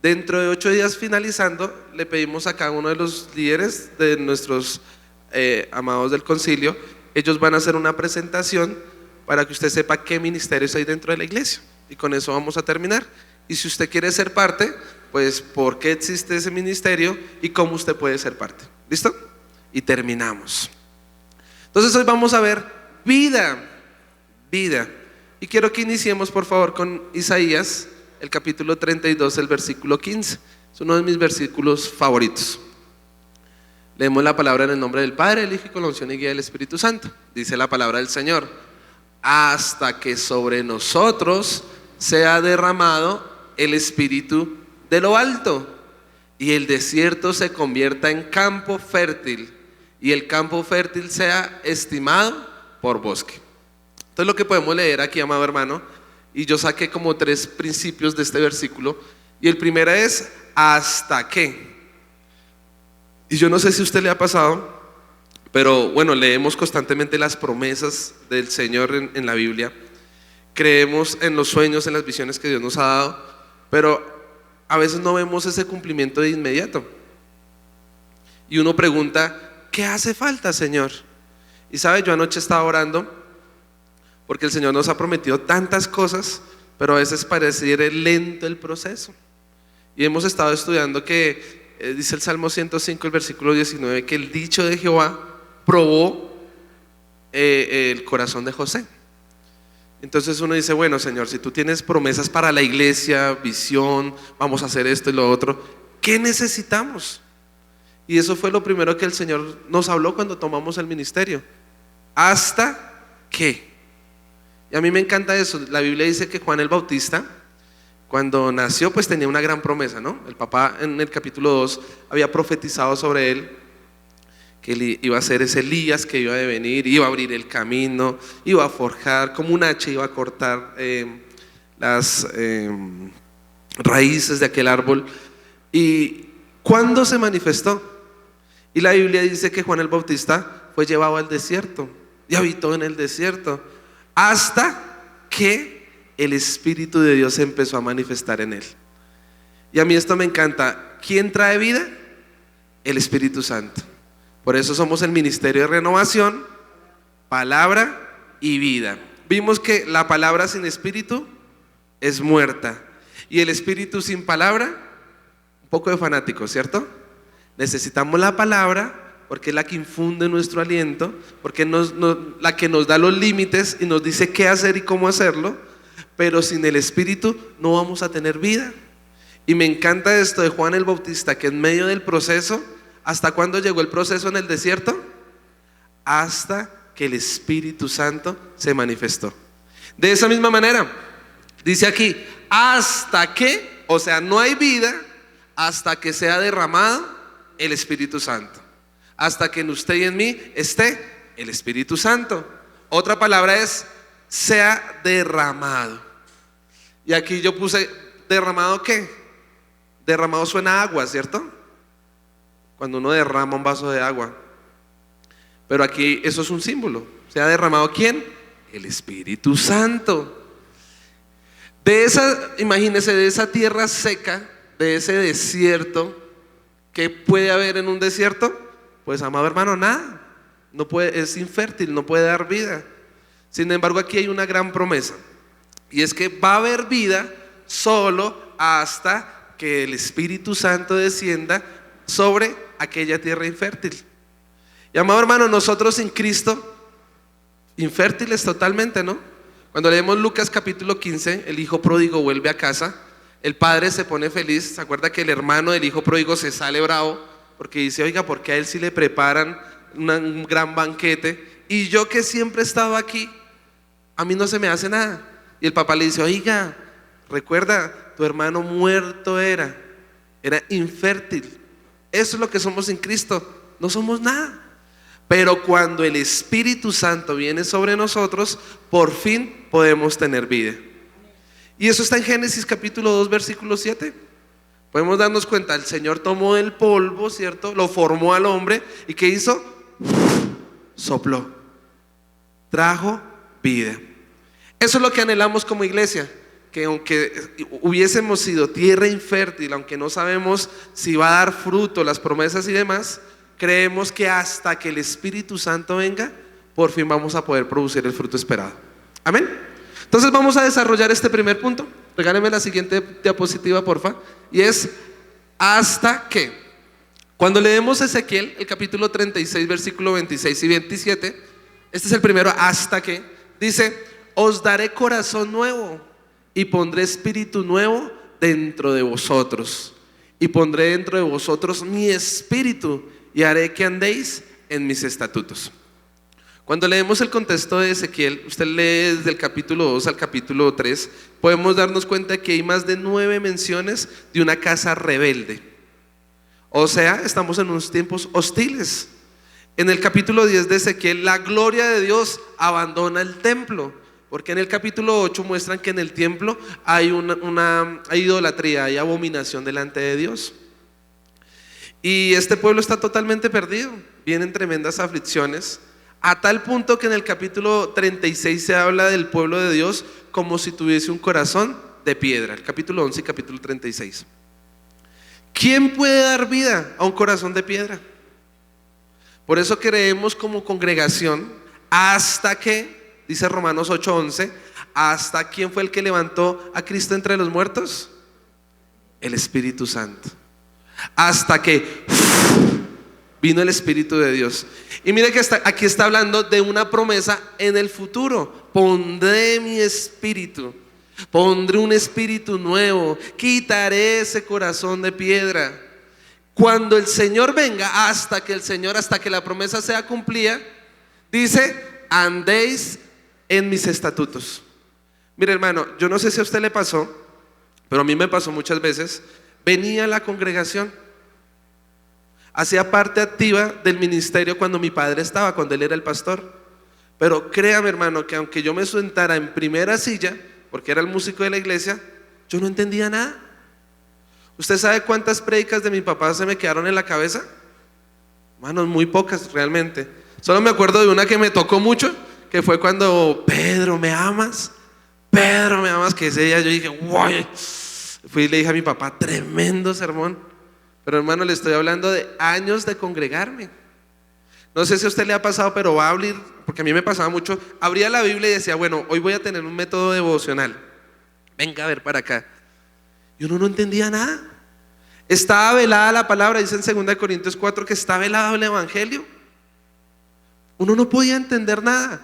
Dentro de 8 días finalizando, le pedimos a cada uno de los líderes de nuestros amados del concilio, ellos van a hacer una presentación para que usted sepa qué ministerios hay dentro de la iglesia. Y con eso vamos a terminar. Y si usted quiere ser parte, pues por qué existe ese ministerio y cómo usted puede ser parte. ¿Listo? Y terminamos. Entonces hoy vamos a ver vida. Y quiero que iniciemos por favor con Isaías, el capítulo 32, el versículo 15. Es uno de mis versículos favoritos. Leemos la palabra en el nombre del Padre, el Hijo y con la unción y guía del Espíritu Santo. Dice la palabra del Señor: hasta que sobre nosotros sea derramado el Espíritu de lo alto, y el desierto se convierta en campo fértil, y el campo fértil sea estimado por bosque. Entonces lo que podemos leer aquí, amado hermano, y yo saqué como 3 principios de este versículo, y el primero es ¿hasta qué? Y yo no sé si a usted le ha pasado, pero bueno, leemos constantemente las promesas del Señor en la Biblia, creemos en los sueños, en las visiones que Dios nos ha dado, pero a veces no vemos ese cumplimiento de inmediato. Y uno pregunta, ¿qué hace falta, Señor? Y sabe, yo anoche estaba orando porque el Señor nos ha prometido tantas cosas, pero a veces pareciera lento el proceso. Y hemos estado estudiando que dice el Salmo 105, el versículo 19, que el dicho de Jehová probó el corazón de José. Entonces uno dice, bueno, Señor, si tú tienes promesas para la iglesia, visión, vamos a hacer esto y lo otro, ¿qué necesitamos? Y eso fue lo primero que el Señor nos habló cuando tomamos el ministerio. ¿Hasta qué? Y a mí me encanta eso. La Biblia dice que Juan el Bautista, cuando nació, pues tenía una gran promesa, ¿no? El papá en el capítulo 2 había profetizado sobre él, que él iba a ser ese Elías que iba a venir, iba a abrir el camino, iba a forjar, como un hacha iba a cortar las raíces de aquel árbol. ¿Y cuándo se manifestó? Y la Biblia dice que Juan el Bautista fue llevado al desierto y habitó en el desierto hasta que el Espíritu de Dios empezó a manifestar en él. Y a mí esto me encanta. ¿Quién trae vida? El Espíritu Santo. Por eso somos el ministerio de renovación, palabra y vida. Vimos que la palabra sin espíritu es muerta, y el espíritu sin palabra, un poco de fanático, ¿cierto? Necesitamos la palabra porque es la que infunde nuestro aliento, porque es la que nos da los límites y nos dice qué hacer y cómo hacerlo. Pero sin el espíritu no vamos a tener vida. Y me encanta esto de Juan el Bautista, que en medio del proceso, ¿hasta cuándo llegó el proceso en el desierto? Hasta que el Espíritu Santo se manifestó. De esa misma manera, dice aquí, hasta que, o sea, no hay vida hasta que sea derramado el Espíritu Santo. Hasta que en usted y en mí esté el Espíritu Santo. Otra palabra es sea derramado. Y aquí yo puse derramado, ¿qué? Derramado suena a agua, ¿cierto? Cuando uno derrama un vaso de agua. Pero aquí eso es un símbolo. ¿Se ha derramado quién? El Espíritu Santo. Imagínese, de esa tierra seca, de ese desierto, ¿qué puede haber en un desierto? Pues, amado hermano, nada. No puede, es infértil, no puede dar vida. Sin embargo, aquí hay una gran promesa, y es que va a haber vida solo hasta que el Espíritu Santo descienda sobre aquella tierra infértil. Y amado hermano, nosotros sin Cristo, infértiles totalmente, ¿no? Cuando leemos Lucas capítulo 15, el hijo pródigo vuelve a casa, el padre se pone feliz. ¿Se acuerda que el hermano del hijo pródigo se sale bravo? Porque dice, oiga, ¿por qué a él sí le preparan un gran banquete? Y yo que siempre he estado aquí, a mí no se me hace nada. Y el papá le dice, oiga, recuerda, tu hermano muerto era infértil. Eso es lo que somos en Cristo, no somos nada. Pero cuando el Espíritu Santo viene sobre nosotros, por fin podemos tener vida. Y eso está en Génesis capítulo 2, versículo 7. Podemos darnos cuenta, el Señor tomó el polvo, ¿cierto? Lo formó al hombre, ¿y qué hizo? Sopló, trajo vida. Eso es lo que anhelamos como iglesia, que aunque hubiésemos sido tierra infértil, aunque no sabemos si va a dar fruto, las promesas y demás, creemos que hasta que el Espíritu Santo venga, por fin vamos a poder producir el fruto esperado. Amén. Entonces vamos a desarrollar este primer punto. Regáleme la siguiente diapositiva, porfa. Y es hasta que. Cuando leemos Ezequiel, el capítulo 36, versículo 26 y 27, este es el primero, hasta que, dice: os daré corazón nuevo y pondré espíritu nuevo dentro de vosotros. Y pondré dentro de vosotros mi espíritu y haré que andéis en mis estatutos. Cuando leemos el contexto de Ezequiel, usted lee desde el capítulo 2 al capítulo 3, podemos darnos cuenta que hay más de 9 menciones de una casa rebelde. O sea, estamos en unos tiempos hostiles. En el capítulo 10 de Ezequiel, la gloria de Dios abandona el templo, porque en el capítulo 8 muestran que en el templo hay hay idolatría, hay abominación delante de Dios. Y este pueblo está totalmente perdido, vienen tremendas aflicciones, a tal punto que en el capítulo 36 se habla del pueblo de Dios como si tuviese un corazón de piedra. El capítulo 11 y capítulo 36. ¿Quién puede dar vida a un corazón de piedra? Por eso creemos como congregación hasta que, dice Romanos 8:11, ¿hasta quién fue el que levantó a Cristo entre los muertos? El Espíritu Santo. Hasta que vino el Espíritu de Dios. Y mire que aquí está hablando de una promesa en el futuro. Pondré mi espíritu, pondré un espíritu nuevo, quitaré ese corazón de piedra. Cuando el Señor venga, hasta que la promesa sea cumplida, dice: andéis en mis estatutos. Mire, hermano, yo no sé si a usted le pasó, pero a mí me pasó muchas veces. Venía a la congregación, hacía parte activa del ministerio cuando mi padre estaba, cuando él era el pastor. Pero créame, hermano, que aunque yo me sentara en primera silla, porque era el músico de la iglesia, yo no entendía nada. ¿Usted sabe cuántas prédicas de mi papá se me quedaron en la cabeza? Hermanos, muy pocas realmente. Solo me acuerdo de una que me tocó mucho, que fue cuando: Pedro, ¿me amas? Pedro, ¿me amas? Que ese día yo dije: ¡guay! Fui y le dije a mi papá: tremendo sermón. Pero hermano, le estoy hablando de años de congregarme. No sé si a usted le ha pasado, pero va a abrir, porque a mí me pasaba mucho. Abría la Biblia y decía: bueno, hoy voy a tener un método devocional. Venga a ver para acá. Y uno no entendía nada. Estaba velada la palabra, dice en 2 Corintios 4 que está velado el evangelio. Uno no podía entender nada.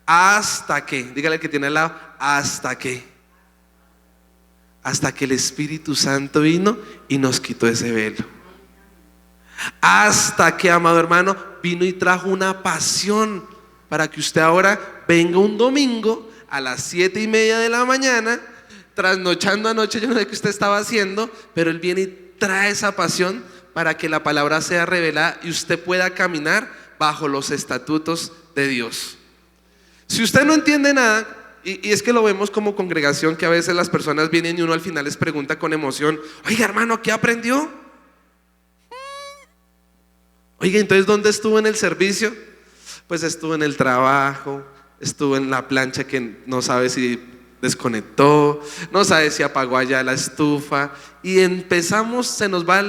Hasta que, dígale al que tiene al lado, hasta que el Espíritu Santo vino y nos quitó ese velo. Hasta que, amado hermano, vino y trajo una pasión para que usted ahora venga un domingo a las 7:30 de la mañana, trasnochando anoche, yo no sé qué usted estaba haciendo, pero Él viene y trae esa pasión para que la palabra sea revelada y usted pueda caminar bajo los estatutos de Dios. Si usted no entiende nada, y es que lo vemos como congregación, que a veces las personas vienen y uno al final les pregunta con emoción: oiga, hermano, ¿qué aprendió? Oiga, entonces ¿dónde estuvo en el servicio? Pues estuvo en el trabajo, estuvo en la plancha que no sabe si desconectó, no sabe si apagó allá la estufa, y empezamos, se nos va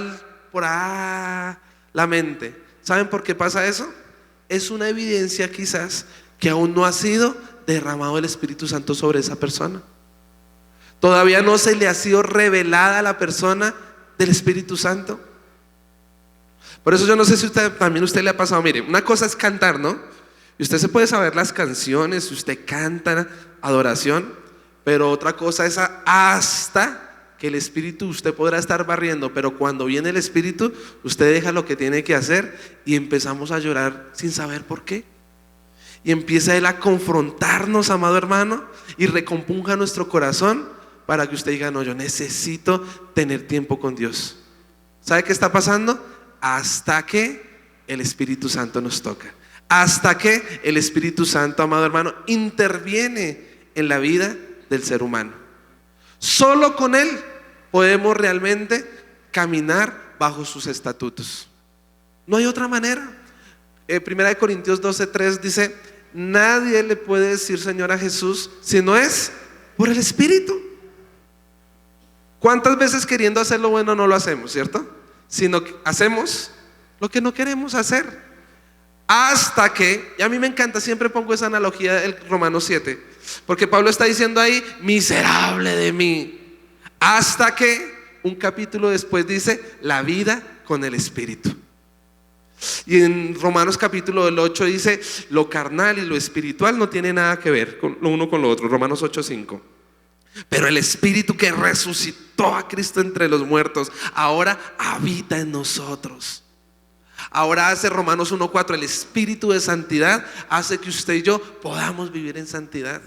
por la mente. ¿Saben por qué pasa eso? Es una evidencia quizás que aún no ha sido derramado el Espíritu Santo sobre esa persona. Todavía no se le ha sido revelada a la persona del Espíritu Santo. Por eso yo no sé si también a usted le ha pasado. Mire, una cosa es cantar, ¿no? Y usted se puede saber las canciones, usted canta adoración, pero otra cosa es hasta que el Espíritu, usted podrá estar barriendo, pero cuando viene el Espíritu, usted deja lo que tiene que hacer y empezamos a llorar sin saber por qué. Y empieza Él a confrontarnos, amado hermano, y recompunja nuestro corazón para que usted diga: no, yo necesito tener tiempo con Dios. ¿Sabe qué está pasando? Hasta que el Espíritu Santo nos toca. Hasta que el Espíritu Santo, amado hermano, interviene en la vida del ser humano. Solo con Él podemos realmente caminar bajo sus estatutos. No hay otra manera. 1 Corintios 12:3 dice: nadie le puede decir Señor a Jesús si no es por el Espíritu. ¿Cuántas veces queriendo hacer lo bueno no lo hacemos, cierto? Sino que hacemos lo que no queremos hacer. Hasta que, y a mí me encanta, siempre pongo esa analogía del Romanos 7, porque Pablo está diciendo ahí, miserable de mí. Hasta que un capítulo después dice, la vida con el Espíritu. Y en Romanos capítulo 8 dice, lo carnal y lo espiritual no tiene nada que ver con lo uno con lo otro. Romanos 8:5. Pero el Espíritu que resucitó a Cristo entre los muertos ahora habita en nosotros. Ahora hace Romanos 1:4, el Espíritu de santidad hace que usted y yo podamos vivir en santidad.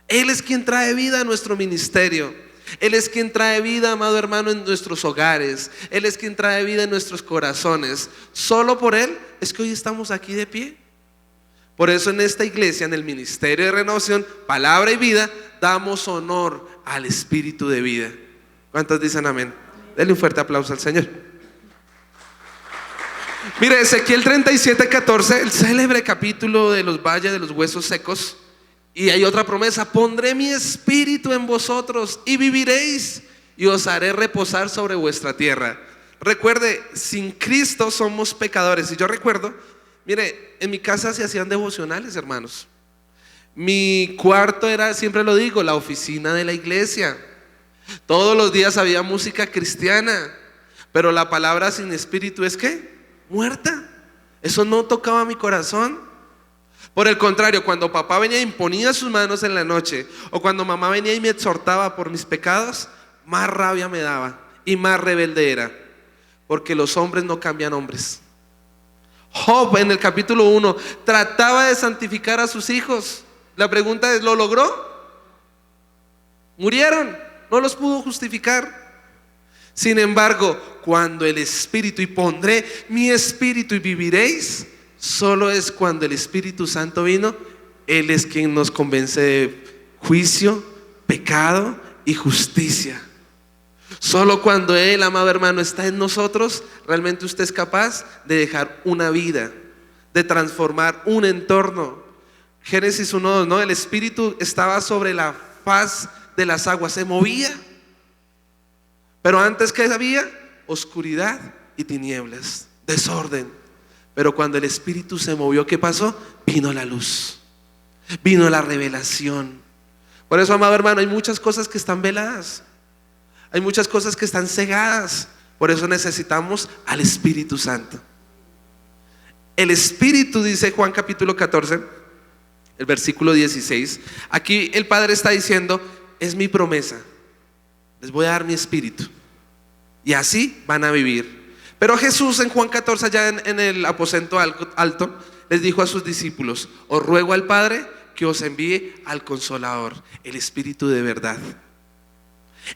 Él es quien trae vida a nuestro ministerio. Él es quien trae vida, amado hermano, en nuestros hogares. Él es quien trae vida en nuestros corazones. Solo por Él es que hoy estamos aquí de pie. Por eso en esta iglesia, en el Ministerio de Renovación, Palabra y Vida, damos honor al Espíritu de vida. ¿Cuántos dicen amén? Denle un fuerte aplauso al Señor. Mire, Ezequiel 37:14, el célebre capítulo de los valles de los huesos secos. Y hay otra promesa: pondré mi espíritu en vosotros y viviréis, y os haré reposar sobre vuestra tierra. Recuerde, sin Cristo somos pecadores. Y yo recuerdo, mire, en mi casa se hacían devocionales, hermanos. Mi cuarto era, siempre lo digo, la oficina de la iglesia. Todos los días había música cristiana, pero la palabra sin espíritu es ¿qué? Muerta. Eso no tocaba mi corazón. Por el contrario, cuando papá venía e imponía sus manos en la noche, o cuando mamá venía y me exhortaba por mis pecados, más rabia me daba y más rebelde era, porque los hombres no cambian hombres. Job en el capítulo 1 trataba de santificar a sus hijos. La pregunta es, ¿lo logró? Murieron, no los pudo justificar. Sin embargo, cuando el Espíritu, y pondré mi espíritu y viviréis, solo es cuando el Espíritu Santo vino. Él es quien nos convence de juicio, pecado y justicia. Solo cuando Él, amado hermano, está en nosotros, realmente usted es capaz de dejar una vida, de transformar un entorno. Génesis 1:2, ¿no? El Espíritu estaba sobre la faz de las aguas, se movía. Pero antes, ¿qué había? Oscuridad y tinieblas, desorden. Pero cuando el Espíritu se movió, ¿qué pasó? Vino la luz, vino la revelación. Por eso, amado hermano, hay muchas cosas que están veladas, hay muchas cosas que están cegadas. Por eso necesitamos al Espíritu Santo. El Espíritu, dice Juan capítulo 14, el versículo 16. Aquí el Padre está diciendo, es mi promesa, les voy a dar mi Espíritu y así van a vivir. Pero Jesús en Juan 14, allá en el aposento alto, les dijo a sus discípulos, os ruego al Padre que os envíe al Consolador, el Espíritu de verdad,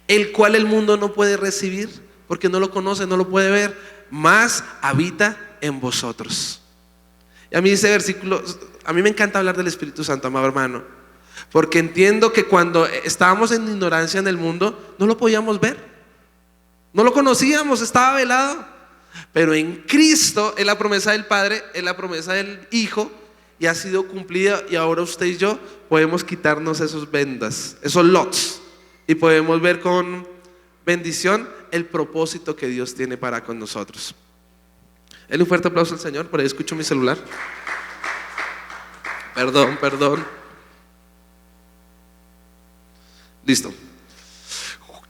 el cual el mundo no puede recibir porque no lo conoce, no lo puede ver, mas habita en vosotros. Y a mí ese versículo, a mí me encanta hablar del Espíritu Santo, amado hermano, porque entiendo que cuando estábamos en ignorancia en el mundo, no lo podíamos ver, no lo conocíamos, estaba velado. Pero en Cristo es la promesa del Padre, es la promesa del Hijo, y ha sido cumplida. Y ahora usted y yo podemos quitarnos esos vendas, esos lots, y podemos ver con bendición el propósito que Dios tiene para con nosotros. Denle un fuerte aplauso al Señor. Por ahí escucho mi celular. Perdón. Listo.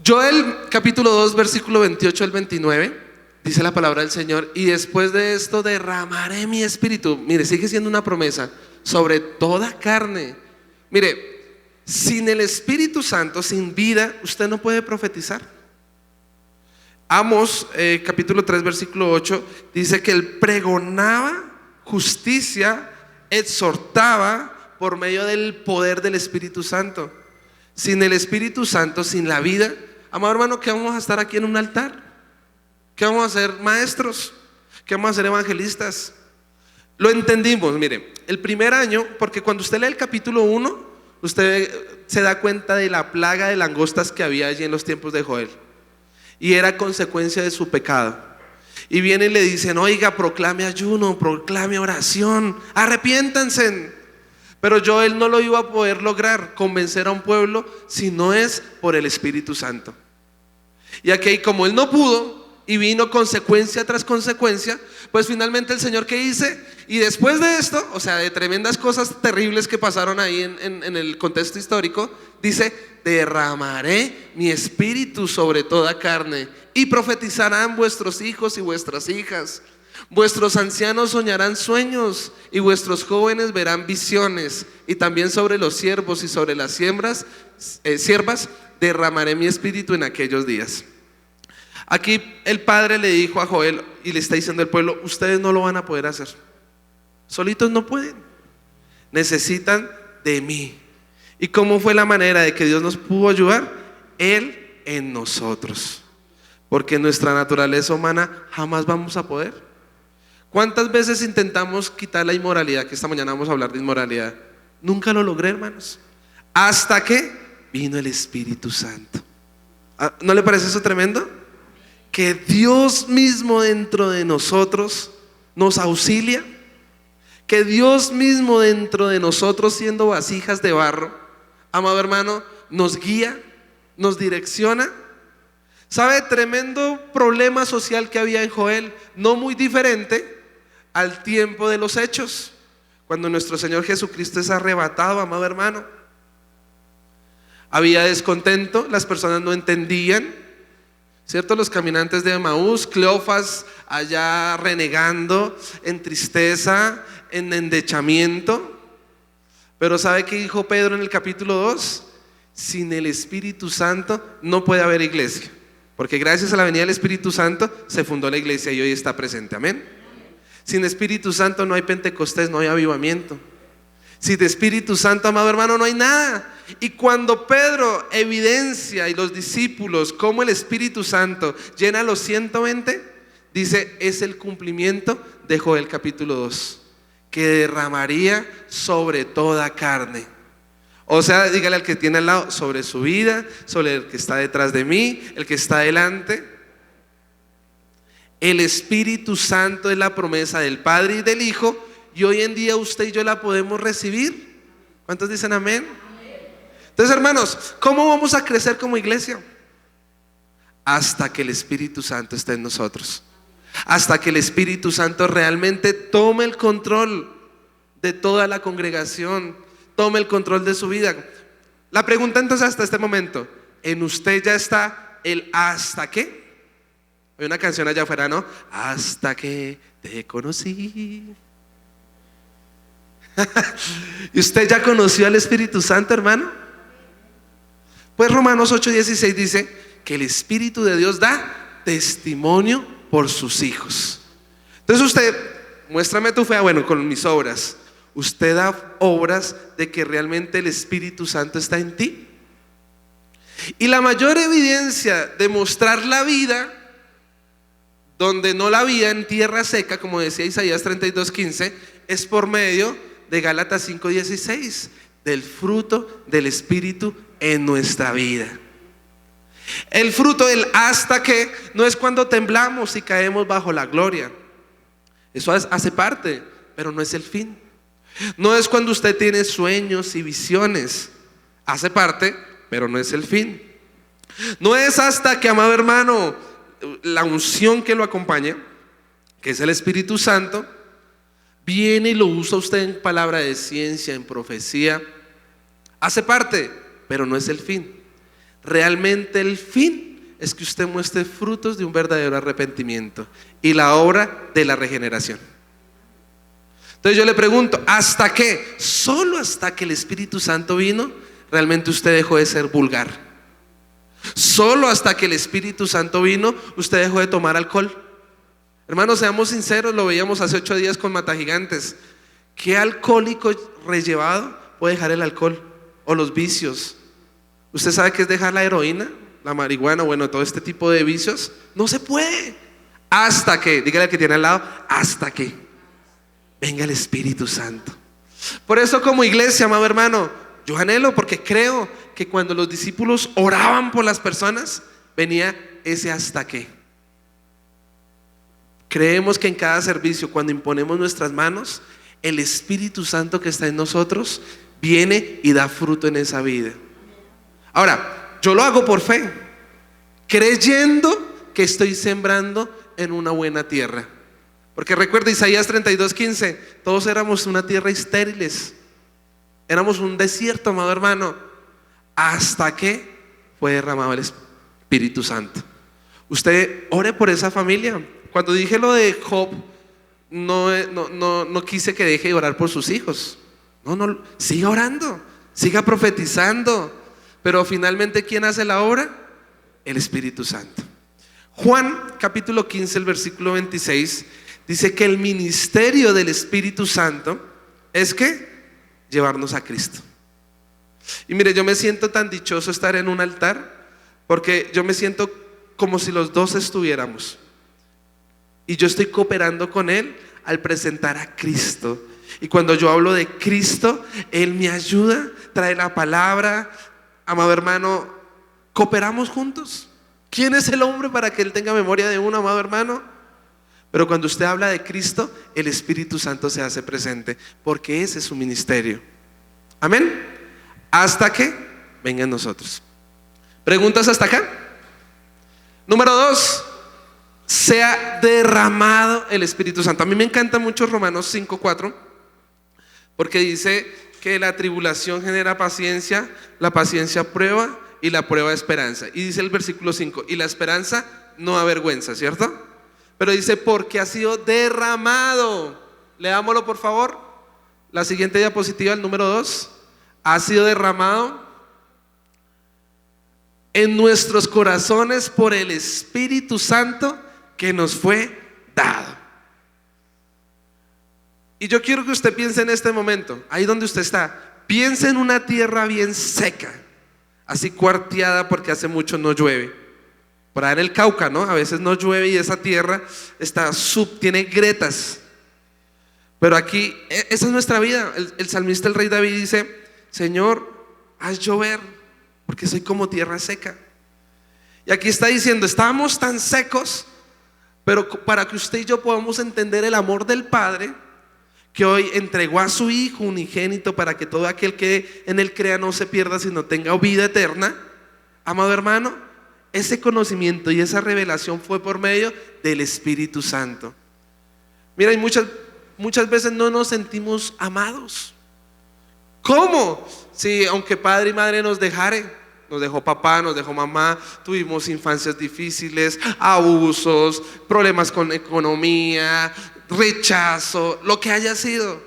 Joel capítulo 2 versículo 28 al 29. Dice la palabra del Señor, y después de esto derramaré mi espíritu. Mire, sigue siendo una promesa sobre toda carne. Mire, sin el Espíritu Santo, sin vida, usted no puede profetizar. Amós capítulo 3 versículo 8 dice que él pregonaba justicia, exhortaba por medio del poder del Espíritu Santo. Sin el Espíritu Santo, sin la vida, amado hermano, ¿qué vamos a estar aquí en un altar? ¿Qué vamos a hacer? Maestros. ¿Qué vamos a hacer? Evangelistas. Lo entendimos, mire, el primer año, porque cuando usted lee el capítulo 1, usted se da cuenta de la plaga de langostas que había allí en los tiempos de Joel, y era consecuencia de su pecado. Y vienen y le dicen, oiga, proclame ayuno, proclame oración, arrepiéntanse. Pero Joel no lo iba a poder lograr, convencer a un pueblo, si no es por el Espíritu Santo. Y aquí, como él no pudo y vino consecuencia tras consecuencia, pues finalmente el Señor, ¿qué dice? Y después de esto, o sea, de tremendas cosas terribles que pasaron ahí en el contexto histórico, dice: derramaré mi espíritu sobre toda carne y profetizarán vuestros hijos y vuestras hijas. Vuestros ancianos soñarán sueños y vuestros jóvenes verán visiones, y también sobre los siervos y sobre las siervas derramaré mi espíritu en aquellos días. Aquí el Padre le dijo a Joel y le está diciendo al pueblo: ustedes no lo van a poder hacer, solitos no pueden, necesitan de mí. ¿Y cómo fue la manera de que Dios nos pudo ayudar? Él en nosotros, porque en nuestra naturaleza humana jamás vamos a poder. ¿Cuántas veces intentamos quitar la inmoralidad? Que esta mañana vamos a hablar de inmoralidad. Nunca lo logré, hermanos, hasta que vino el Espíritu Santo. ¿No le parece eso tremendo? Que Dios mismo dentro de nosotros nos auxilia, que Dios mismo dentro de nosotros, siendo vasijas de barro, amado hermano, nos guía, nos direcciona. ¿Sabe? Tremendo problema social que había en Joel, no muy diferente al tiempo de los Hechos, cuando nuestro Señor Jesucristo es arrebatado, amado hermano. Había descontento, las personas no entendían, ¿cierto? Los caminantes de Emaús, Cleofas allá renegando, en tristeza, en endechamiento. Pero ¿sabe qué dijo Pedro en el capítulo 2? Sin el Espíritu Santo no puede haber iglesia, porque gracias a la venida del Espíritu Santo se fundó la iglesia y hoy está presente, amén. Sin Espíritu Santo no hay Pentecostés, no hay avivamiento. Sin Espíritu Santo, amado hermano, no hay nada. Y cuando Pedro evidencia, y los discípulos, cómo el Espíritu Santo llena los 120, dice: es el cumplimiento de Joel capítulo 2, que derramaría sobre toda carne. O sea, dígale al que tiene al lado: sobre su vida, sobre el que está detrás de mí, el que está delante. El Espíritu Santo es la promesa del Padre y del Hijo, y hoy en día usted y yo la podemos recibir. ¿Cuántos dicen amén? Entonces, hermanos, ¿cómo vamos a crecer como iglesia? Hasta que el Espíritu Santo esté en nosotros, hasta que el Espíritu Santo realmente tome el control de toda la congregación, tome el control de su vida. La pregunta entonces hasta este momento: ¿en usted ya está el hasta qué? Hay una canción allá afuera, ¿no? Hasta que te conocí. ¿Y usted ya conoció al Espíritu Santo, hermano? Pues Romanos 8:16 dice que el Espíritu de Dios da testimonio por sus hijos. Entonces usted, muéstrame tu fe, bueno, con mis obras. ¿Usted da obras de que realmente el Espíritu Santo está en ti? Y la mayor evidencia de mostrar la vida donde no la había, en tierra seca, como decía Isaías 32:15, es por medio de Gálatas 5:16, del fruto del Espíritu en nuestra vida. El fruto del hasta que no es cuando temblamos y caemos bajo la gloria. Eso hace parte, pero no es el fin. No es cuando usted tiene sueños y visiones. Hace parte, pero no es el fin. No es hasta que, amado hermano, la unción que lo acompaña, que es el Espíritu Santo, viene y lo usa usted en palabra de ciencia, en profecía. Hace parte, pero no es el fin. Realmente el fin es que usted muestre frutos de un verdadero arrepentimiento y la obra de la regeneración. Entonces yo le pregunto: ¿hasta qué? Solo hasta que el Espíritu Santo vino, realmente usted dejó de ser vulgar. Solo hasta que el Espíritu Santo vino, usted dejó de tomar alcohol. Hermanos, seamos sinceros, lo veíamos hace 8 días con Matagigantes. ¿Qué alcohólico rellevado puede dejar el alcohol o los vicios? ¿Usted sabe qué es dejar la heroína, la marihuana, bueno, todo este tipo de vicios? No se puede. Hasta que, dígale al que tiene al lado, hasta que venga el Espíritu Santo. Por eso, como iglesia, amado hermano, yo anhelo, porque creo que cuando los discípulos oraban por las personas, venía ese hasta qué. Creemos que en cada servicio, cuando imponemos nuestras manos, el Espíritu Santo que está en nosotros viene y da fruto en esa vida. Ahora, yo lo hago por fe. creyendo que estoy sembrando en una buena tierra. Porque recuerda Isaías 32:15, todos éramos una tierra estériles, éramos un desierto, amado hermano, hasta que fue derramado el Espíritu Santo. Usted ore por esa familia. Cuando dije lo de Job, no quise que deje de orar por sus hijos. No, siga orando, siga profetizando. Pero finalmente, ¿quién hace la obra? El Espíritu Santo. Juan capítulo 15, el versículo 26, dice que el ministerio del Espíritu Santo es que llevarnos a Cristo. Y mire, yo me siento tan dichoso estar en un altar, porque yo me siento como si los dos estuviéramos. Y yo estoy cooperando con Él al presentar a Cristo. Y cuando yo hablo de Cristo, Él me ayuda, trae la palabra. Amado hermano, cooperamos juntos. ¿Quién es el hombre para que Él tenga memoria de uno, amado hermano? Pero cuando usted habla de Cristo, el Espíritu Santo se hace presente, porque ese es su ministerio. Amén. Hasta que venga en nosotros. ¿Preguntas hasta acá? Número 2, se ha derramado el Espíritu Santo. A mí me encanta mucho Romanos 5:4, porque dice que la tribulación genera paciencia, la paciencia prueba y la prueba esperanza. Y dice el versículo 5, y la esperanza no avergüenza, ¿cierto? Pero dice, porque ha sido derramado. Leámoslo por favor. La siguiente diapositiva, el número 2. Ha sido derramado en nuestros corazones por el Espíritu Santo que nos fue dado. Y yo quiero que usted piense en este momento, ahí donde usted está, piense en una tierra bien seca, así cuarteada porque hace mucho no llueve. Por ahí en el Cauca, ¿no? A veces no llueve y esa tierra tiene grietas. Pero aquí, esa es nuestra vida. El salmista, el rey David dice, Señor, haz llover, porque soy como tierra seca. Y aquí está diciendo, estábamos tan secos, pero para que usted y yo podamos entender el amor del Padre, que hoy entregó a su Hijo unigénito para que todo aquel que en Él crea no se pierda, sino tenga vida eterna. Amado hermano, ese conocimiento y esa revelación fue por medio del Espíritu Santo. Mira, y muchas veces no nos sentimos amados. ¿Cómo? Si aunque padre y madre nos dejó papá, nos dejó mamá, tuvimos infancias difíciles, abusos, problemas con economía, rechazo, lo que haya sido.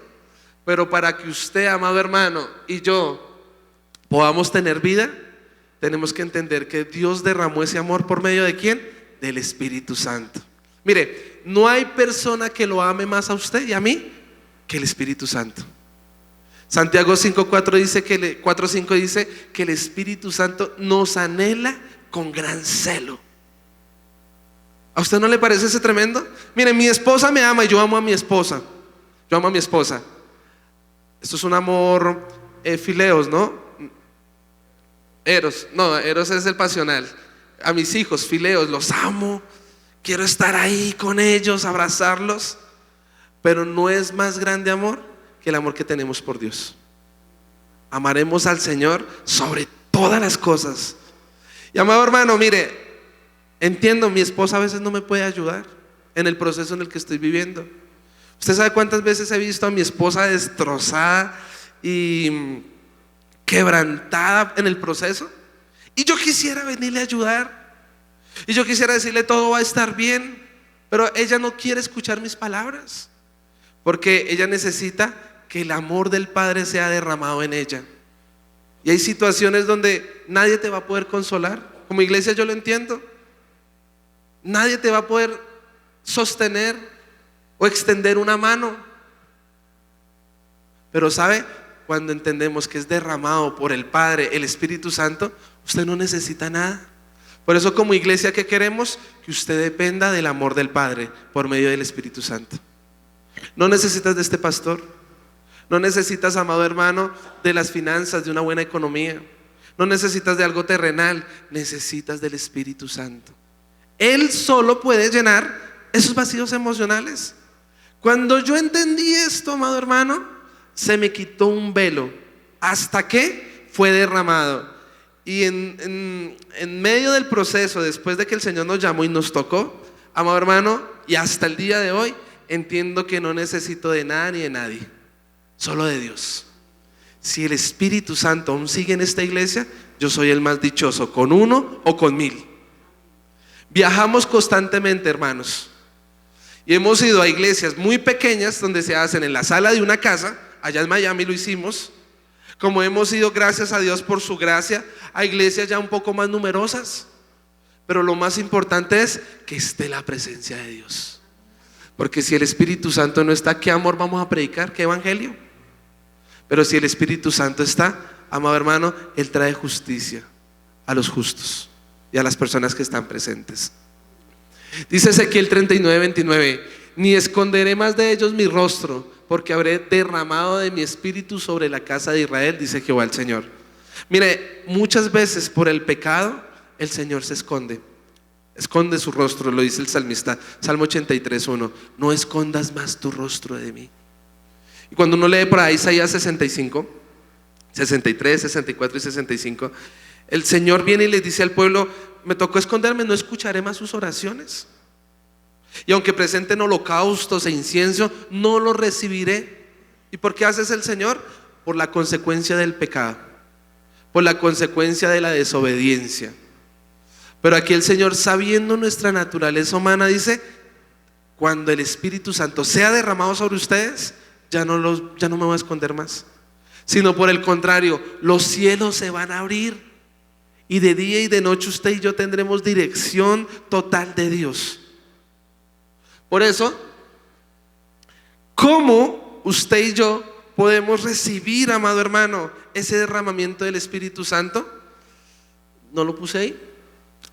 Pero para que usted, amado hermano, y yo podamos tener vida, tenemos que entender que Dios derramó ese amor por medio ¿de quién? Del Espíritu Santo. Mire, no hay persona que lo ame más a usted y a mí que el Espíritu Santo. Santiago 5:4 dice 4:5 dice que el Espíritu Santo nos anhela con gran celo. ¿A usted no le parece ese tremendo? Mire, mi esposa me ama y yo amo a mi esposa. Yo amo a mi esposa. Esto es un amor fileos, ¿no? Eros es el pasional. A mis hijos, fileos, los amo. Quiero estar ahí con ellos, abrazarlos. Pero no es más grande amor que el amor que tenemos por Dios. Amaremos al Señor sobre todas las cosas. Y amado hermano, mire, entiendo, mi esposa a veces no me puede ayudar en el proceso en el que estoy viviendo. ¿Usted sabe cuántas veces he visto a mi esposa destrozada y quebrantada en el proceso? Y yo quisiera venirle a ayudar, y yo quisiera decirle todo va a estar bien, pero ella no quiere escuchar mis palabras, porque ella necesita que el amor del Padre sea derramado en ella. Y hay situaciones donde nadie te va a poder consolar. Como iglesia yo lo entiendo. Nadie te va a poder sostener o extender una mano. Pero ¿sabe? Cuando entendemos que es derramado por el Padre, el Espíritu Santo, usted no necesita nada. Por eso como iglesia, ¿qué queremos? Que usted dependa del amor del Padre por medio del Espíritu Santo. No necesitas de este pastor. No necesitas, amado hermano, de las finanzas, de una buena economía. No necesitas de algo terrenal. Necesitas del Espíritu Santo. Él solo puede llenar esos vacíos emocionales. Cuando yo entendí esto, amado hermano, se me quitó un velo hasta que fue derramado. Y en medio del proceso, después de que el Señor nos llamó y nos tocó, amado hermano, y hasta el día de hoy, entiendo que no necesito de nada ni de nadie, solo de Dios. Si el Espíritu Santo aún sigue en esta iglesia, yo soy el más dichoso, con 1 o con 1000. Viajamos constantemente, hermanos, y hemos ido a iglesias muy pequeñas donde se hacen en la sala de una casa. Allá en Miami lo hicimos. Como hemos ido, gracias a Dios por su gracia, a iglesias ya un poco más numerosas. Pero lo más importante es que esté la presencia de Dios. Porque si el Espíritu Santo no está, ¿qué amor vamos a predicar? ¿Qué evangelio? Pero si el Espíritu Santo está, amado hermano, Él trae justicia a los justos y a las personas que están presentes. Dice Ezequiel 39:29: ni esconderé más de ellos mi rostro, porque habré derramado de mi espíritu sobre la casa de Israel, dice Jehová el Señor. Mire, muchas veces por el pecado el Señor se esconde su rostro, lo dice el salmista, Salmo 83:1: no escondas más tu rostro de mí. Y cuando uno lee por ahí Isaías 65, 63, 64 y 65, el Señor viene y les dice al pueblo: me tocó esconderme, no escucharé más sus oraciones. Y aunque presenten holocaustos e incienso, no los recibiré. ¿Y por qué hace eso el Señor? Por la consecuencia del pecado, por la consecuencia de la desobediencia. Pero aquí el Señor, sabiendo nuestra naturaleza humana, dice: cuando el Espíritu Santo sea derramado sobre ustedes, ya no me voy a esconder más, sino por el contrario, los cielos se van a abrir y de día y de noche usted y yo tendremos dirección total de Dios. Por eso, ¿cómo usted y yo podemos recibir, amado hermano, ese derramamiento del Espíritu Santo? No lo puse ahí,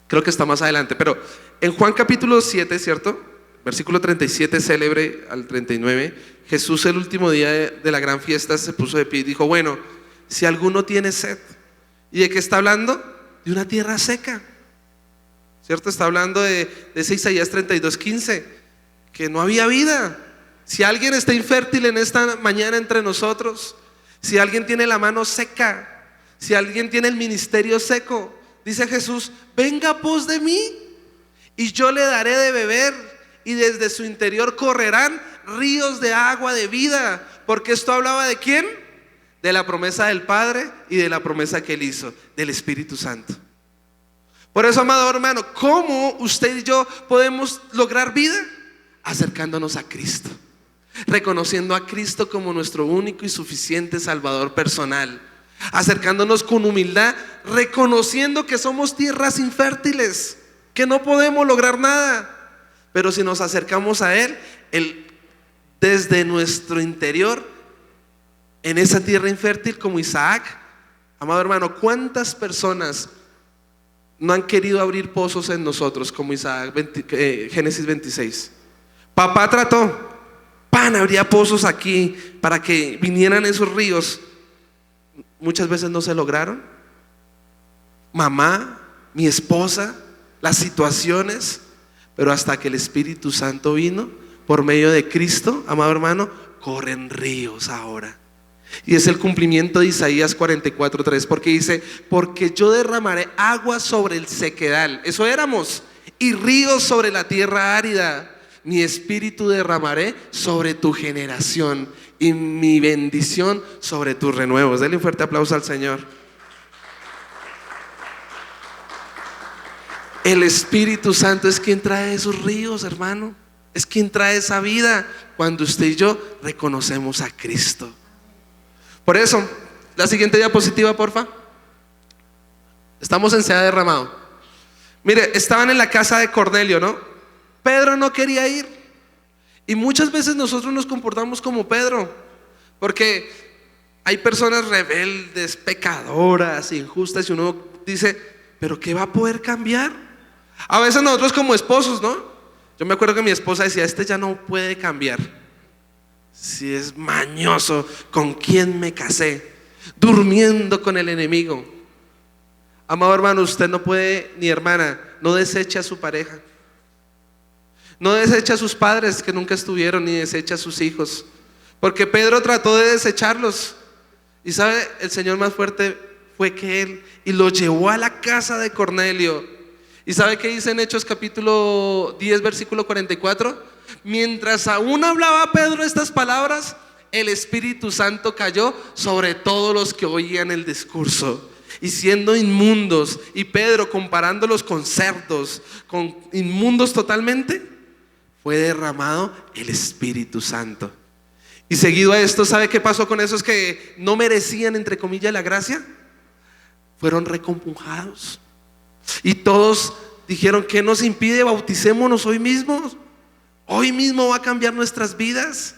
creo que está más adelante, pero en Juan capítulo 7, ¿cierto? Versículo 37, célebre al 39, Jesús el último día de la gran fiesta se puso de pie y dijo: bueno, si alguno tiene sed. ¿Y de qué está hablando? De una tierra seca, ¿cierto? Está hablando de ese Isaías 32:15, que no había vida. Si alguien está infértil en esta mañana entre nosotros, si alguien tiene la mano seca, si alguien tiene el ministerio seco, dice Jesús: venga pos de mí y yo le daré de beber, y desde su interior correrán ríos de agua de vida. Porque esto hablaba ¿de quién? De la promesa del Padre y de la promesa que Él hizo, del Espíritu Santo. Por eso, amado hermano, ¿cómo usted y yo podemos lograr vida? Acercándonos a Cristo, reconociendo a Cristo como nuestro único y suficiente Salvador personal, acercándonos con humildad, reconociendo que somos tierras infértiles, que no podemos lograr nada. Pero si nos acercamos a Él, desde nuestro interior, en esa tierra infértil, como Isaac, amado hermano, ¿cuántas personas no han querido abrir pozos en nosotros como Isaac? Génesis 26. Papá trató, habría pozos aquí para que vinieran esos ríos. Muchas veces no se lograron. Mamá, mi esposa, las situaciones. Pero hasta que el Espíritu Santo vino, por medio de Cristo, amado hermano, corren ríos ahora. Y es el cumplimiento de Isaías 44:3, porque dice: porque yo derramaré agua sobre el sequedal, eso éramos, y ríos sobre la tierra árida. Mi espíritu derramaré sobre tu generación y mi bendición sobre tus renuevos. Denle un fuerte aplauso al Señor. El Espíritu Santo es quien trae esos ríos, hermano. Es quien trae esa vida cuando usted y yo reconocemos a Cristo. Por eso, la siguiente diapositiva, porfa. Estamos en Sea Derramado. Mire, estaban en la casa de Cornelio, ¿no? Pedro no quería ir. Y muchas veces nosotros nos comportamos como Pedro, porque hay personas rebeldes, pecadoras, injustas, y uno dice: ¿pero qué va a poder cambiar? A veces nosotros como esposos, ¿no? Yo me acuerdo que mi esposa decía: este ya no puede cambiar. Si es mañoso, ¿con quién me casé? Durmiendo con el enemigo. Amado hermano, usted no puede, ni hermana, no deseche a su pareja. No deseche a sus padres que nunca estuvieron, ni deseche a sus hijos. Porque Pedro trató de desecharlos. Y sabe, el Señor más fuerte fue que él y lo llevó a la casa de Cornelio. ¿Y sabe qué dice en Hechos capítulo 10 versículo 44? Mientras aún hablaba Pedro estas palabras, el Espíritu Santo cayó sobre todos los que oían el discurso. Y siendo inmundos, y Pedro comparándolos con cerdos, con inmundos totalmente, fue derramado el Espíritu Santo. Y seguido a esto, ¿sabe qué pasó con esos que no merecían, entre comillas, la gracia? Fueron recompujados. Y todos dijeron: ¿qué nos impide? Bauticémonos hoy mismo. Hoy mismo va a cambiar nuestras vidas.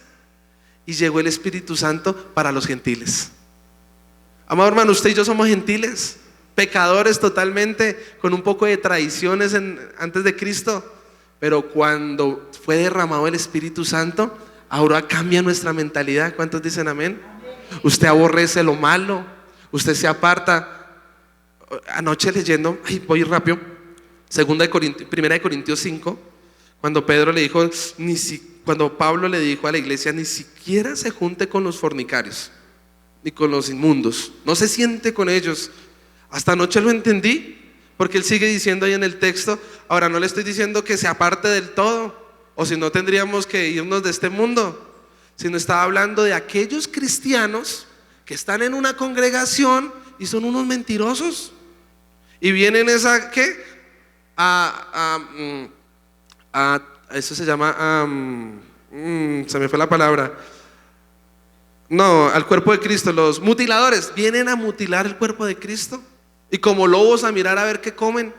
Y llegó el Espíritu Santo para los gentiles. Amado hermano, usted y yo somos gentiles, pecadores totalmente, con un poco de tradiciones antes de Cristo. Pero cuando fue derramado el Espíritu Santo, ahora cambia nuestra mentalidad. ¿Cuántos dicen amén? Usted aborrece lo malo, usted se aparta. Anoche leyendo, voy rápido, Primera de Corintios 5, cuando Pedro le dijo, cuando Pablo le dijo a la iglesia: ni siquiera se junte con los fornicarios, ni con los inmundos, no se siente con ellos. Hasta anoche lo entendí, porque él sigue diciendo ahí en el texto. Ahora no le estoy diciendo que se aparte del todo, o si no tendríamos que irnos de este mundo, sino estaba hablando de aquellos cristianos que están en una congregación y son unos mentirosos. Y vienen eso se llama, se me fue la palabra. No, al cuerpo de Cristo, los mutiladores, vienen a mutilar el cuerpo de Cristo. Y como lobos a mirar a ver qué comen.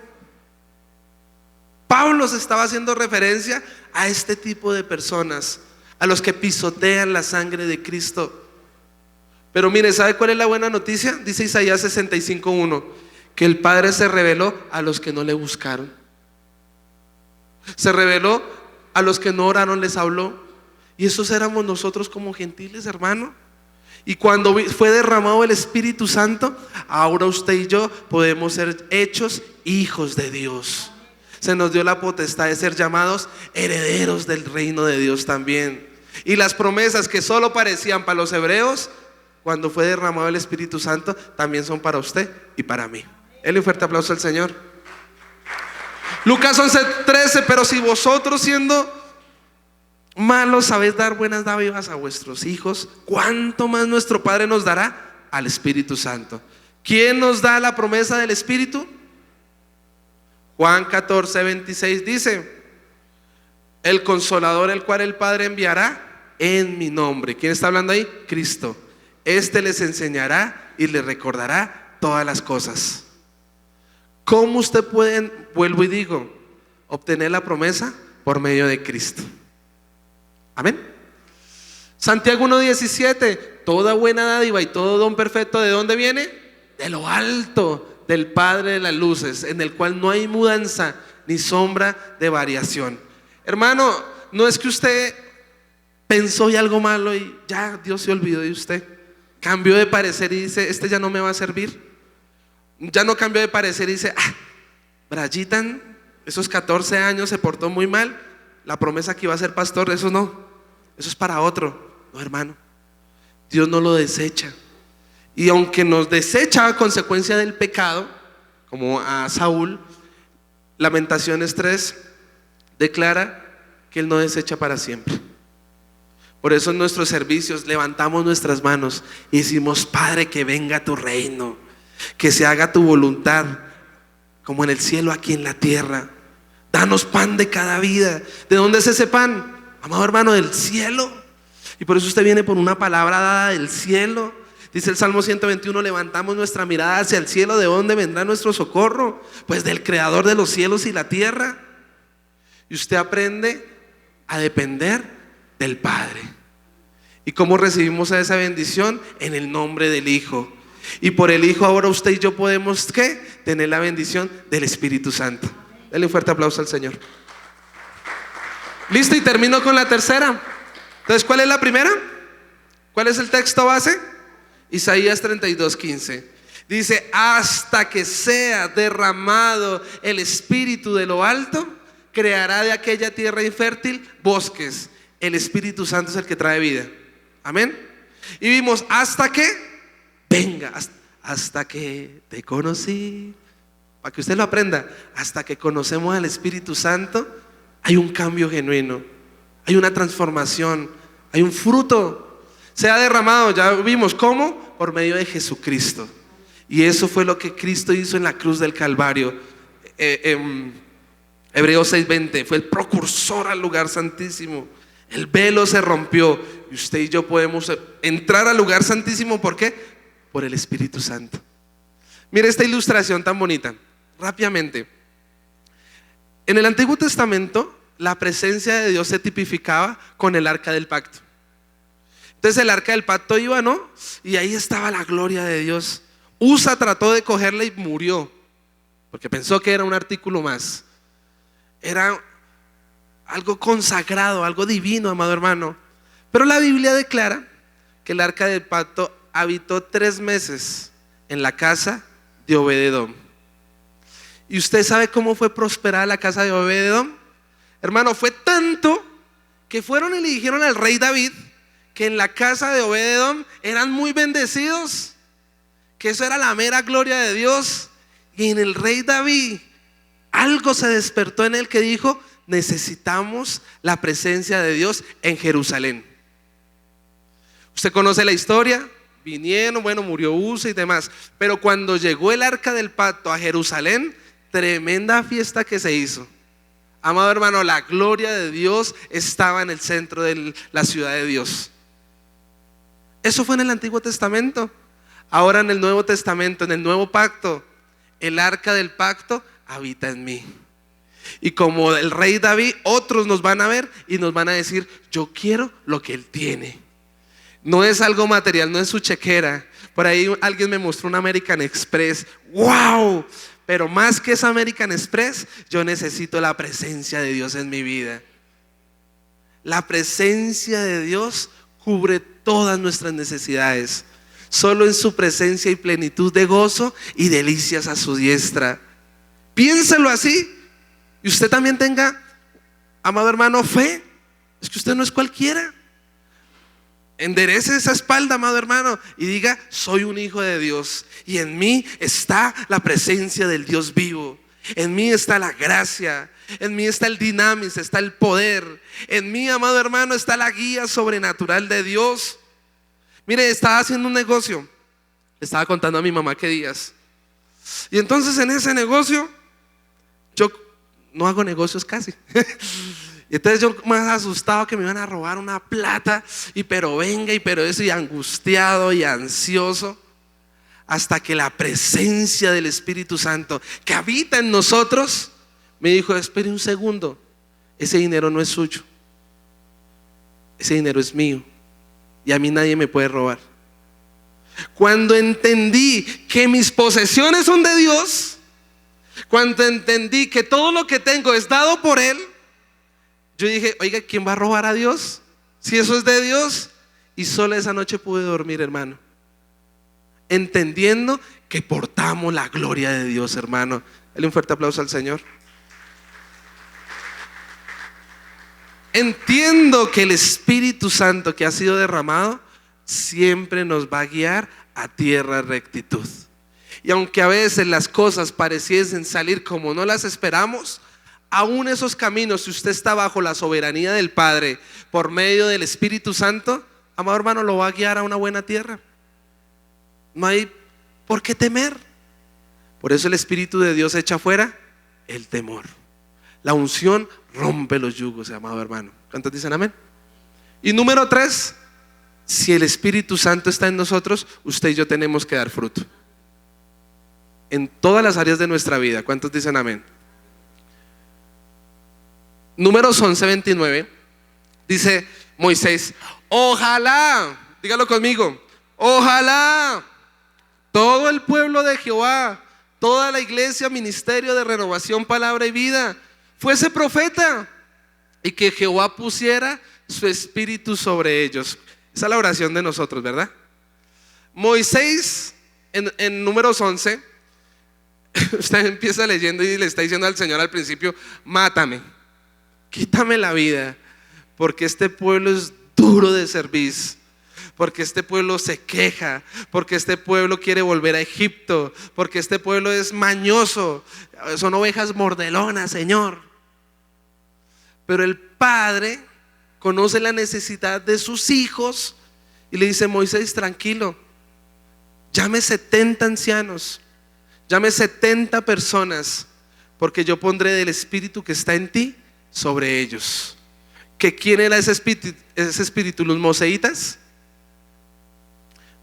Pablo se estaba haciendo referencia a este tipo de personas, a los que pisotean la sangre de Cristo. Pero mire, ¿sabe cuál es la buena noticia? Dice Isaías 65:1, que el Padre se reveló a los que no le buscaron. Se reveló a los que no oraron, les habló. Y esos éramos nosotros como gentiles, hermano. Y cuando fue derramado el Espíritu Santo, ahora usted y yo podemos ser hechos hijos de Dios. Se nos dio la potestad de ser llamados herederos del reino de Dios también. Y las promesas que solo parecían para los hebreos, cuando fue derramado el Espíritu Santo, también son para usted y para mí. Denle un fuerte aplauso al Señor. Lucas 11:13, pero si vosotros siendo malos sabéis dar buenas dádivas a vuestros hijos, ¿cuánto más nuestro Padre nos dará al Espíritu Santo? ¿Quién nos da la promesa del Espíritu? Juan 14:26 dice: el Consolador, el cual el Padre enviará en mi nombre. ¿Quién está hablando ahí? Cristo. Este les enseñará y les recordará todas las cosas. ¿Cómo usted puede, vuelvo y digo, obtener la promesa? Por medio de Cristo. Amén. Santiago 1:17, toda buena dádiva y todo don perfecto, ¿de dónde viene? De lo alto, del Padre de las luces, en el cual no hay mudanza ni sombra de variación. Hermano, no es que usted pensó y algo malo y ya Dios se olvidó de usted. Cambió de parecer y dice: este ya no me va a servir. Ya no cambió de parecer y dice: Brayitan, esos 14 años se portó muy mal, la promesa que iba a ser pastor, eso no, eso es para otro. No, hermano, Dios no lo desecha. Y aunque nos desecha a consecuencia del pecado, como a Saúl, Lamentaciones 3 declara que Él no desecha para siempre. Por eso en nuestros servicios levantamos nuestras manos y decimos: Padre, que venga tu reino, que se haga tu voluntad, como en el cielo, aquí en la tierra. Danos pan de cada vida. ¿De dónde es ese pan? Amado hermano, del cielo. Y por eso usted viene por una palabra dada del cielo. Dice el Salmo 121, levantamos nuestra mirada hacia el cielo. ¿De dónde vendrá nuestro socorro? Pues del Creador de los cielos y la tierra. Y usted aprende a depender del Padre. ¿Y cómo recibimos esa bendición? En el nombre del Hijo. Y por el Hijo ahora usted y yo podemos, ¿qué? Tener la bendición del Espíritu Santo. Denle un fuerte aplauso al Señor. Listo, y termino con la tercera. Entonces, ¿cuál es la primera? ¿Cuál es el texto base? Isaías 32:15. Dice: hasta que sea derramado el Espíritu de lo alto, creará de aquella tierra infértil bosques. El Espíritu Santo es el que trae vida. Amén. Y vimos hasta que venga, hasta que te conocí. Para que usted lo aprenda, hasta que conocemos al Espíritu Santo, hay un cambio genuino, hay una transformación, hay un fruto. Se ha derramado, ya vimos cómo, por medio de Jesucristo. Y eso fue lo que Cristo hizo en la cruz del Calvario. Hebreos 6:20, fue el precursor al lugar santísimo. El velo se rompió y usted y yo podemos entrar al lugar santísimo. ¿Por qué? Por el Espíritu Santo. Mire esta ilustración tan bonita, rápidamente. En el Antiguo Testamento, la presencia de Dios se tipificaba con el arca del pacto. Entonces el arca del pacto iba, ¿no? Y ahí estaba la gloria de Dios. Usa trató de cogerla y murió, porque pensó que era un artículo más. Era algo consagrado, algo divino, amado hermano. Pero la Biblia declara que el arca del pacto habitó 3 meses en la casa de Obed-edom. ¿Y usted sabe cómo fue prosperada la casa de Obed-edom? Hermano, fue tanto que fueron y le dijeron al rey David que en la casa de Obed-edom eran muy bendecidos, que eso era la mera gloria de Dios. Y en el rey David algo se despertó en él que dijo: necesitamos la presencia de Dios en Jerusalén. Usted conoce la historia. Vinieron, bueno, murió Uza y demás. Pero cuando llegó el arca del pacto a Jerusalén, tremenda fiesta que se hizo. Amado hermano, la gloria de Dios estaba en el centro de la ciudad de Dios. Eso fue en el Antiguo Testamento. Ahora en el Nuevo Testamento, en el Nuevo Pacto, el arca del pacto habita en mí. Y como el rey David, otros nos van a ver y nos van a decir: yo quiero lo que él tiene. No es algo material, no es su chequera. Por ahí alguien me mostró un American Express. ¡Wow! Pero más que esa American Express, yo necesito la presencia de Dios en mi vida. La presencia de Dios cubre todas nuestras necesidades. Solo en su presencia hay plenitud de gozo y delicias a su diestra. Piénselo así. Y usted también tenga, amado hermano, fe. Es que usted no es cualquiera. Enderece esa espalda, amado hermano, y diga: soy un hijo de Dios, y en mí está la presencia del Dios vivo. En mí está la gracia, en mí está el dinamis, está el poder. En mí, amado hermano, está la guía sobrenatural de Dios. Mire, estaba haciendo un negocio. Le estaba contando a mi mamá qué días. Y entonces en ese negocio, yo no hago negocios casi. Y entonces yo más asustado que me iban a robar una plata, y pero venga, y pero eso, y angustiado y ansioso, hasta que la presencia del Espíritu Santo que habita en nosotros me dijo: espere un segundo, ese dinero no es suyo, ese dinero es mío, y a mí nadie me puede robar. Cuando entendí que mis posesiones son de Dios, cuando entendí que todo lo que tengo es dado por Él, yo dije: oiga, ¿quién va a robar a Dios? Si eso es de Dios. Y solo esa noche pude dormir, hermano, entendiendo que portamos la gloria de Dios, hermano. Dale un fuerte aplauso al Señor. Entiendo que el Espíritu Santo que ha sido derramado siempre nos va a guiar a tierra de rectitud. Y aunque a veces las cosas pareciesen salir como no las esperamos, aún esos caminos, si usted está bajo la soberanía del Padre por medio del Espíritu Santo, amado hermano, lo va a guiar a una buena tierra. No hay por qué temer. Por eso el Espíritu de Dios echa fuera el temor. La unción rompe los yugos, amado hermano. ¿Cuántos dicen amén? Y número 3, si el Espíritu Santo está en nosotros, usted y yo tenemos que dar fruto en todas las áreas de nuestra vida. ¿Cuántos dicen amén? Números 11:29 dice Moisés: ojalá, dígalo conmigo, ojalá todo el pueblo de Jehová, toda la iglesia, ministerio de renovación, palabra y vida, fuese profeta, y que Jehová pusiera su espíritu sobre ellos. Esa es la oración de nosotros, ¿verdad? Moisés en Números 11, usted empieza leyendo y le está diciendo al Señor al principio: mátame, quítame la vida, porque este pueblo es duro de servir. porque este pueblo se queja, porque este pueblo quiere volver a Egipto, porque este pueblo es mañoso, son ovejas mordelonas, Señor. Pero el Padre conoce la necesidad de sus hijos y le dice: Moisés, tranquilo, llame 70 ancianos, llame 70 personas, porque yo pondré del espíritu que está en ti sobre ellos. ¿Que quién era ese espíritu? Los moseítas.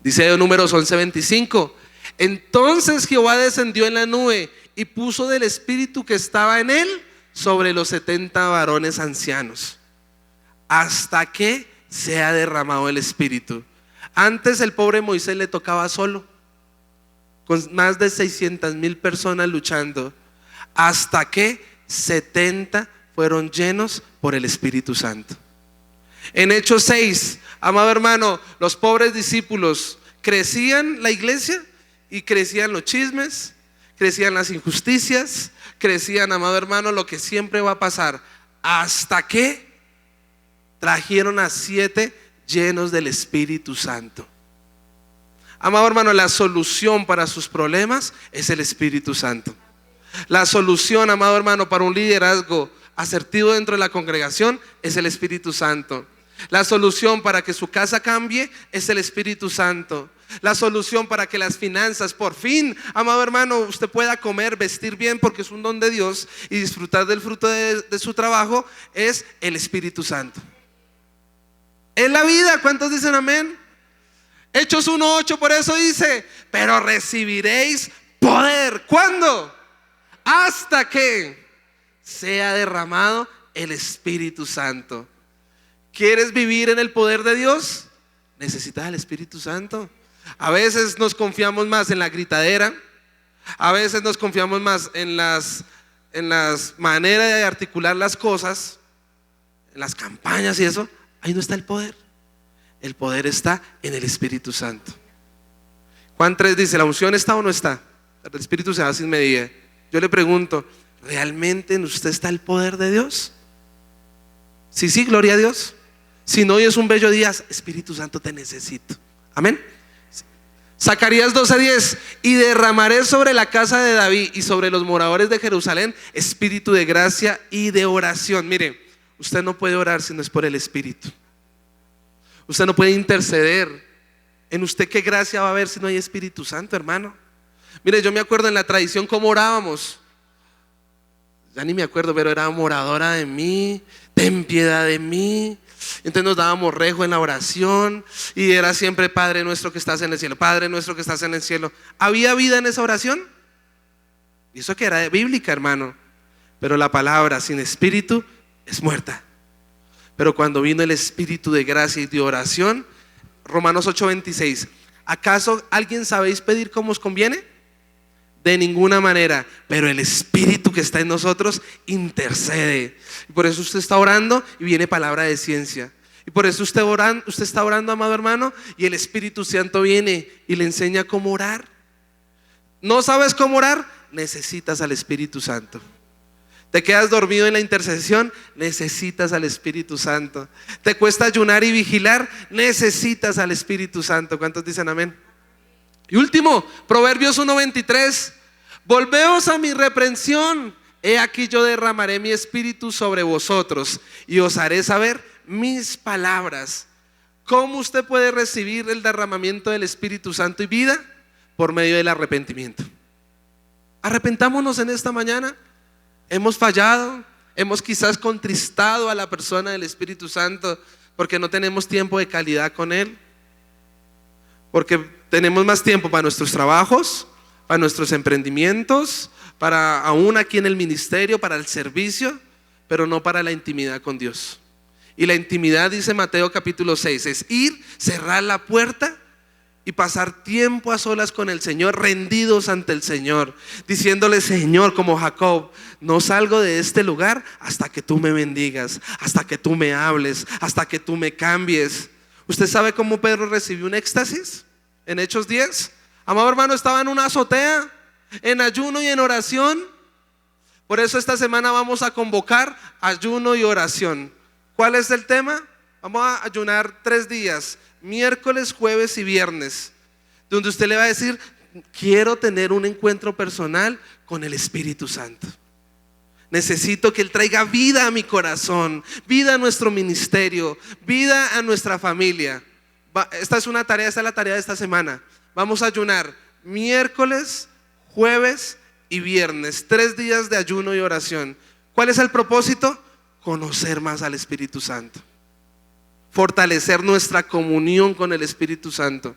Dice Números 11:25: entonces Jehová descendió en la nube y puso del espíritu que estaba en él sobre los 70 varones ancianos, hasta que sea derramado el espíritu. Antes el pobre Moisés le tocaba solo, con más de 600,000 personas luchando, hasta que 70 fueron llenos por el Espíritu Santo. En Hechos 6, amado hermano, los pobres discípulos crecían la iglesia y crecían los chismes, crecían las injusticias, crecían, amado hermano, lo que siempre va a pasar, hasta que trajeron a 7 llenos del Espíritu Santo. Amado hermano, la solución para sus problemas es el Espíritu Santo. La solución, amado hermano, para un liderazgo asertivo dentro de la congregación es el Espíritu Santo. La solución para que su casa cambie es el Espíritu Santo. La solución para que las finanzas, por fin, amado hermano, usted pueda comer, vestir bien, porque es un don de Dios, y disfrutar del fruto de su trabajo, es el Espíritu Santo. Es la vida. ¿Cuántos dicen amén? Hechos 1:8 por eso dice: pero recibiréis poder. ¿Cuándo? Hasta que sea derramado el Espíritu Santo. ¿Quieres vivir en el poder de Dios? Necesitas el Espíritu Santo. A veces nos confiamos más en la gritadera, a veces nos confiamos más en las maneras de articular las cosas, en las campañas y eso. Ahí no está el poder. El poder está en el Espíritu Santo. Juan 3 dice: ¿la unción está o no está? El Espíritu se da sin medida. Yo le pregunto: ¿realmente en usted está el poder de Dios? Sí, sí, gloria a Dios. Si no, hoy es un bello día. Espíritu Santo, te necesito. Amén. Zacarías 12:10: y derramaré sobre la casa de David y sobre los moradores de Jerusalén espíritu de gracia y de oración. Mire, usted no puede orar si no es por el Espíritu. Usted no puede interceder. ¿En usted qué gracia va a haber si no hay Espíritu Santo, hermano? Mire, yo me acuerdo en la tradición cómo orábamos. Ya ni me acuerdo, pero era: moradora de mí, ten piedad de mí. Entonces nos dábamos rejo en la oración y era siempre: Padre nuestro que estás en el cielo, Padre nuestro que estás en el cielo. ¿Había vida en esa oración? Y eso que era bíblica, hermano. Pero la palabra sin espíritu es muerta. Pero cuando vino el espíritu de gracia y de oración, Romanos 8:26: ¿acaso alguien sabéis pedir como os conviene? De ninguna manera, pero el Espíritu que está en nosotros intercede. Y por eso usted está orando y viene palabra de ciencia. Y por eso usted está orando, amado hermano, y el Espíritu Santo viene y le enseña cómo orar. ¿No sabes cómo orar? Necesitas al Espíritu Santo. ¿Te quedas dormido en la intercesión? Necesitas al Espíritu Santo. ¿Te cuesta ayunar y vigilar? Necesitas al Espíritu Santo. ¿Cuántos dicen amén? Y último, Proverbios 1:23: volveos a mi reprensión, he aquí yo derramaré mi espíritu sobre vosotros y os haré saber mis palabras. ¿Cómo usted puede recibir el derramamiento del Espíritu Santo y vida? Por medio del arrepentimiento. Arrepentámonos en esta mañana. Hemos fallado, hemos quizás contristado a la persona del Espíritu Santo porque no tenemos tiempo de calidad con Él, porque tenemos más tiempo para nuestros trabajos, para nuestros emprendimientos, para aún aquí en el ministerio, para el servicio, pero no para la intimidad con Dios. Y la intimidad, dice Mateo capítulo 6, es ir, cerrar la puerta y pasar tiempo a solas con el Señor, rendidos ante el Señor, diciéndole: Señor, como Jacob, no salgo de este lugar hasta que tú me bendigas, hasta que tú me hables, hasta que tú me cambies. ¿Usted sabe cómo Pedro recibió un éxtasis? En Hechos 10, amado hermano, estaba en una azotea, en ayuno y en oración. Por eso esta semana vamos a convocar ayuno y oración. ¿Cuál es el tema? Vamos a ayunar 3 días, miércoles, jueves y viernes, donde usted le va a decir: quiero tener un encuentro personal con el Espíritu Santo. Necesito que Él traiga vida a mi corazón, vida a nuestro ministerio, vida a nuestra familia. Esta es la tarea de esta semana. Vamos a ayunar miércoles, jueves y viernes, 3 días de ayuno y oración. ¿Cuál es el propósito? Conocer más al Espíritu Santo, fortalecer nuestra comunión con el Espíritu Santo,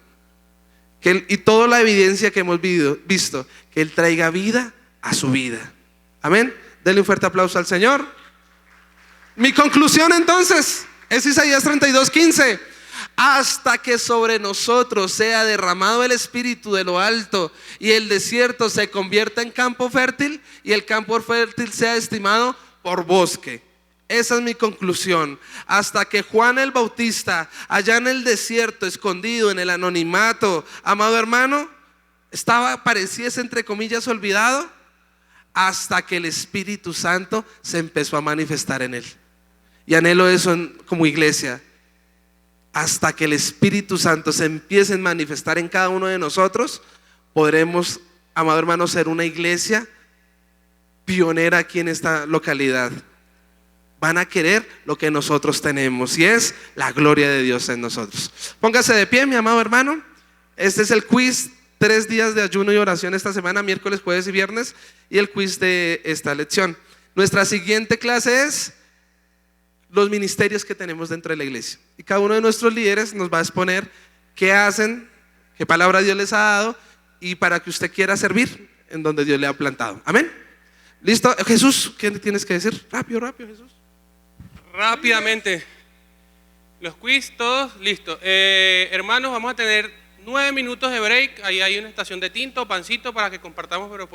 y toda la evidencia que hemos visto, que Él traiga vida a su vida. Amén. Denle un fuerte aplauso al Señor. Mi conclusión entonces es Isaías 32:15. Hasta que sobre nosotros sea derramado el Espíritu de lo alto y el desierto se convierta en campo fértil y el campo fértil sea estimado por bosque. Esa es mi conclusión. Hasta que Juan el Bautista, allá en el desierto, escondido en el anonimato, amado hermano, pareciese entre comillas olvidado, hasta que el Espíritu Santo se empezó a manifestar en él. Y anhelo eso como iglesia. Hasta que el Espíritu Santo se empiece a manifestar en cada uno de nosotros, podremos, amado hermano, ser una iglesia pionera aquí en esta localidad. Van a querer lo que nosotros tenemos, y es la gloria de Dios en nosotros. Póngase de pie, mi amado hermano. Este es el quiz, 3 días de ayuno y oración esta semana, miércoles, jueves y viernes, y el quiz de esta lección. Nuestra siguiente clase es los ministerios que tenemos dentro de la iglesia, y cada uno de nuestros líderes nos va a exponer qué hacen, qué palabra Dios les ha dado, y para que usted quiera servir en donde Dios le ha plantado. Amén. ¿Listo? Jesús, ¿qué tienes que decir? Rápido, Jesús. Rápidamente. Los quiz, todos listos. Hermanos, vamos a tener 9 minutos de break. Ahí hay una estación de tinto, pancito para que compartamos, pero